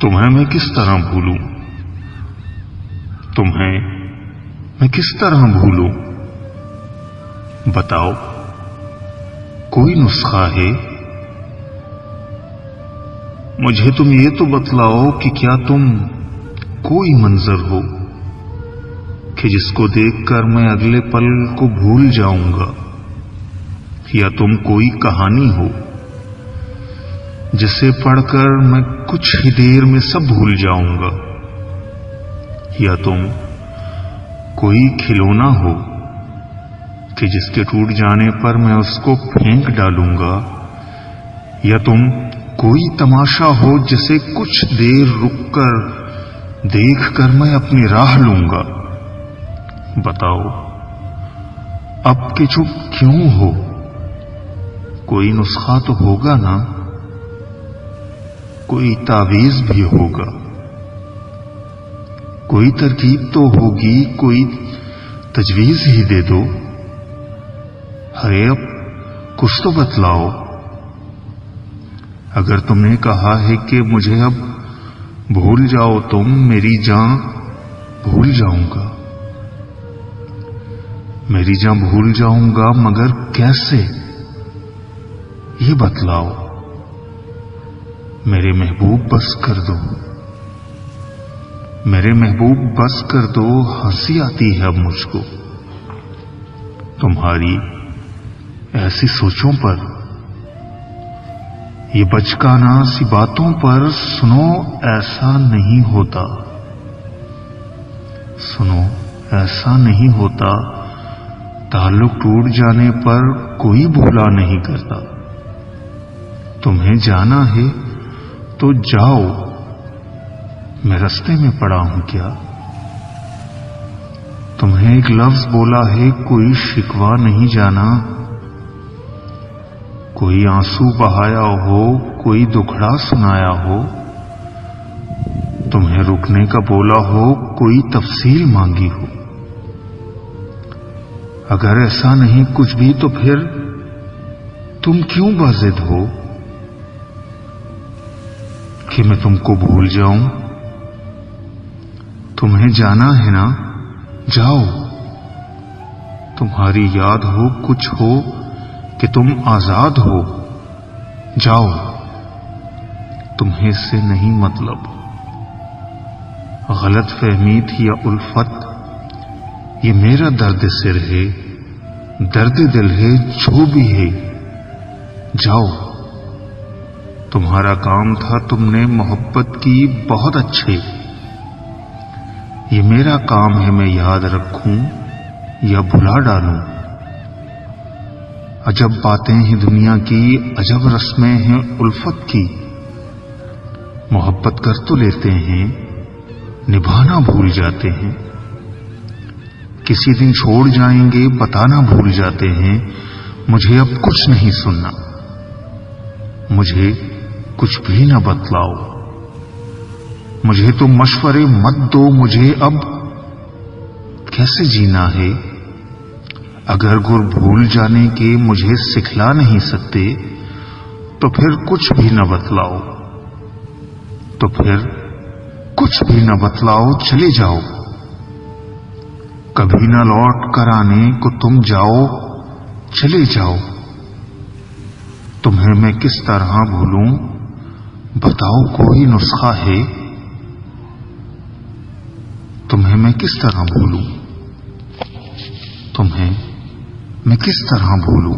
تمہیں میں کس طرح بھولوں؟ تمہیں میں کس طرح بھولوں؟ بتاؤ، کوئی نسخہ ہے؟ مجھے تم یہ تو بتلاؤ کہ کیا تم کوئی منظر ہو کہ جس کو دیکھ کر میں اگلے پل کو بھول جاؤں گا، یا تم کوئی کہانی ہو جسے پڑھ کر میں کچھ ہی دیر میں سب بھول جاؤں گا، یا تم کوئی کھلونا ہو کہ جس کے ٹوٹ جانے پر میں اس کو پھینک ڈالوں گا، یا تم کوئی تماشا ہو جسے کچھ دیر رک کر دیکھ کر میں اپنی راہ لوں گا۔ بتاؤ، اب کہ چپ کیوں ہو؟ کوئی نسخہ تو ہوگا نا، کوئی تعویذ بھی ہوگا، کوئی ترکیب تو ہوگی، کوئی تجویز ہی دے دو۔ ارے اب کچھ تو بتلاؤ۔ اگر تم نے کہا ہے کہ مجھے اب بھول جاؤ تم، میری جان بھول جاؤں گا، میری جان بھول جاؤں گا، مگر کیسے یہ بتلاؤ۔ میرے محبوب بس کر دو، میرے محبوب بس کر دو، ہنسی آتی ہے اب مجھ کو تمہاری ایسی سوچوں پر، یہ بچکانہ سی باتوں پر۔ سنو، ایسا نہیں ہوتا، سنو ایسا نہیں ہوتا، تعلق ٹوٹ جانے پر کوئی بھولا نہیں کرتا۔ تمہیں جانا ہے تو جاؤ، میں رستے میں پڑا ہوں کیا؟ تمہیں ایک لفظ بولا ہے، کوئی شکوہ نہیں جانا، کوئی آنسو بہایا ہو، کوئی دکھڑا سنایا ہو، تمہیں رکنے کا بولا ہو، کوئی تفصیل مانگی ہو۔ اگر ایسا نہیں کچھ بھی تو پھر تم کیوں بضد ہو کہ میں تم کو بھول جاؤں؟ تمہیں جانا ہے نا، جاؤ، تمہاری یاد ہو، کچھ ہو کہ تم آزاد ہو، جاؤ، تمہیں اس سے نہیں مطلب۔ غلط فہمی تھی یا الفت، یہ میرا درد سر ہے، درد دل ہے، جو بھی ہے، جاؤ، تمہارا کام تھا، تم نے محبت کی، بہت اچھے، یہ میرا کام ہے، میں یاد رکھوں یا بھلا ڈالوں۔ عجب باتیں ہیں دنیا کی، عجب رسمیں ہیں الفت کی، محبت کر تو لیتے ہیں، نبھانا بھول جاتے ہیں، کسی دن چھوڑ جائیں گے، بتانا بھول جاتے ہیں۔ مجھے اب کچھ نہیں سننا، مجھے کچھ بھی نہ بتلاؤ، مجھے تو مشورے مت دو، مجھے اب کیسے جینا ہے؟ اگر گر بھول جانے کے مجھے سکھلا نہیں سکتے تو پھر کچھ بھی نہ بتلاؤ، تو پھر کچھ بھی نہ بتلاؤ، چلے جاؤ، کبھی نہ لوٹ کر آنے کو تم جاؤ، چلے جاؤ۔ تمہیں میں کس طرح بھولوں؟ بتاؤ، کوئی نسخہ ہے؟ تمہیں میں کس طرح بھولوں؟ تمہیں میں کس طرح بھولوں؟